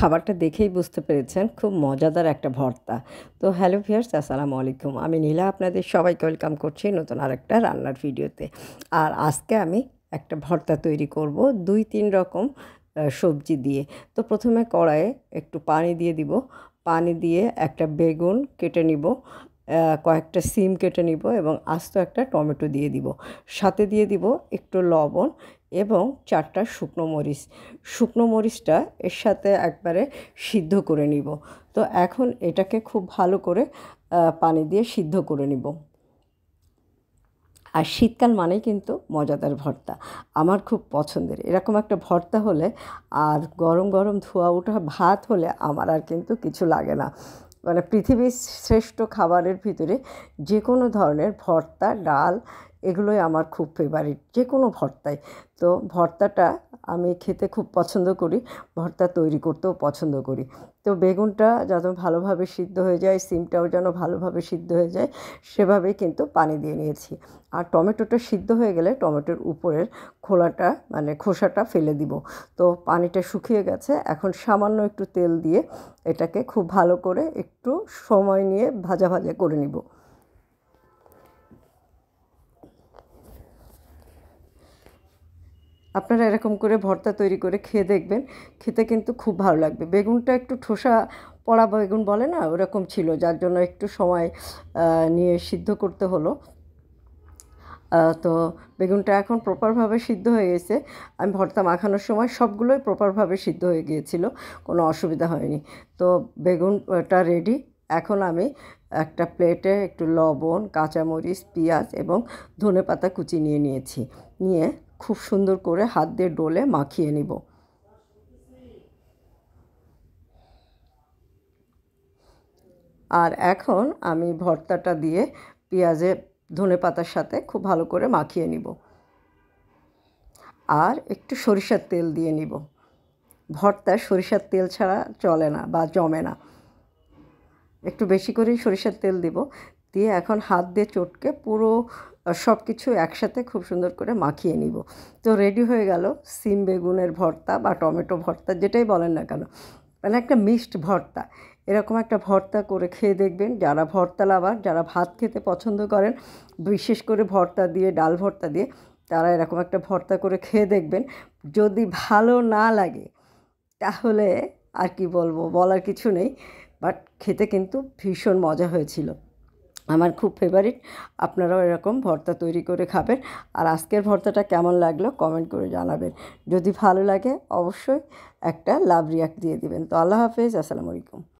খাবারটা দেখেই বুঝতে পেরেছেন খুব মজাদার একটা ভর্তা। তো হ্যালো ভিউয়ার্স, আসসালামু আলাইকুম। আমি নীলা আপনাদের সবাইকে ওয়েলকাম করছি নতুন আরেকটা রান্নার ভিডিওতে। আর আজকে আমি একটা ভর্তা তৈরি করব ২-৩ রকম সবজি দিয়ে। তো প্রথমে কড়াইয়ে একটু পানি দিয়ে দিব। পানি দিয়ে একটা বেগুন কেটে নিব, কয়েকটা সিম কেটে নিব এবং আস্ত একটা টমেটো দিয়ে দিব। সাথে দিয়ে দিব একটু লবণ এবং ৪টা শুকনো মরিচ। শুকনো মরিচটা এর সাথে একবারে সিদ্ধ করে নিব। তো এখন এটাকে খুব ভালো করে পানি দিয়ে সিদ্ধ করে নিব। আর শীতকাল মানেই কিন্তু মজাদার ভর্তা, আমার খুব পছন্দের। এরকম একটা ভর্তা হলে আর গরম গরম ধোয়া ওঠা ভাত হলে আমার আর কিন্তু কিছু লাগে না। মানে পৃথিবীর শ্রেষ্ঠ খাবারের ভিতরে যে কোনো ধরনের ভর্তা, ডাল এগুলোই আমার খুব ফেভারিট, যে কোনো ভর্তাই। তো ভর্তাটা আমি খেতে খুব পছন্দ করি, ভর্তা তৈরি করতেও পছন্দ করি। তো বেগুনটা যেন ভালোভাবে সিদ্ধ হয়ে যায়, সিমটাও যেন ভালোভাবে সিদ্ধ হয়ে যায়, সেভাবেই কিন্তু পানি দিয়ে নিয়েছি। আর টমেটোটা সিদ্ধ হয়ে গেলে টমেটোর উপরের খোলাটা মানে খোসাটা ফেলে দিব। তো পানিটা শুকিয়ে গেছে, এখন সামান্য একটু তেল দিয়ে এটাকে খুব ভালো করে একটু সময় নিয়ে ভাজা ভাজা করে নিব। আপনারা এরকম করে ভর্তা তৈরি করে খেয়ে দেখবেন, খেতে কিন্তু খুব ভালো লাগবে। বেগুনটা একটু ঠোসা পড়া বেগুন বলে না, ওরকম ছিল, যার জন্য একটু সময় নিয়ে সিদ্ধ করতে হলো। তো বেগুনটা এখন প্রপারভাবে সিদ্ধ হয়ে গেছে। আমি ভর্তা মাখানোর সময় সবগুলোই প্রপারভাবে সিদ্ধ হয়ে গিয়েছিল, কোনো অসুবিধা হয়নি। তো বেগুনটা রেডি। এখন আমি একটা প্লেটে একটু লবণ, কাঁচামরিচ, পেঁয়াজ এবং ধনেপাতা কুচি নিয়েছি। নিয়ে খুব সুন্দর করে হাত দিয়ে ডলে মাখিয়ে নিব। আর এখন আমি ভর্তাটা দিয়ে পেঁয়াজে ধনেপাতার সাথে খুব ভালো করে মাখিয়ে নিব। আর একটু সরিষার তেল দিয়ে নিব। ভর্তায় সরিষার তেল ছাড়া চলে না বা জমে না। একটু বেশি করেই সরিষার তেল দিব। দিয়ে এখন হাত দিয়ে চটকে পুরো সব কিছু একসাথে খুব সুন্দর করে মাখিয়ে নিব। তো রেডি হয়ে গেল সিম বেগুনের ভর্তা বা টমেটো ভর্তা, যেটাই বলেন না কেন, মানে একটা মিক্সড ভর্তা। এরকম একটা ভর্তা করে খেয়ে দেখবেন। যারা ভর্তা লাভার, যারা ভাত খেতে পছন্দ করেন, বিশেষ করে ভর্তা দিয়ে, ডাল ভর্তা দিয়ে, তারা এরকম একটা ভর্তা করে খেয়ে দেখবেন। যদি ভালো না লাগে তাহলে আর কি বলবো, বলার কিছু নেই। বাট খেতে কিন্তু ভীষণ মজা হয়েছিল, আমার খুব ফেভারিট। আপনারাও এরকম ভর্তা তৈরি করে খাবেন। আর আজকের ভর্তাটা কেমন লাগলো কমেন্ট করে জানাবেন। যদি ভালো লাগে অবশ্যই একটা লাভ রিয়াক্ট দিয়ে দিবেন। তো আল্লাহ হাফেজ, আসসালামু আলাইকুম।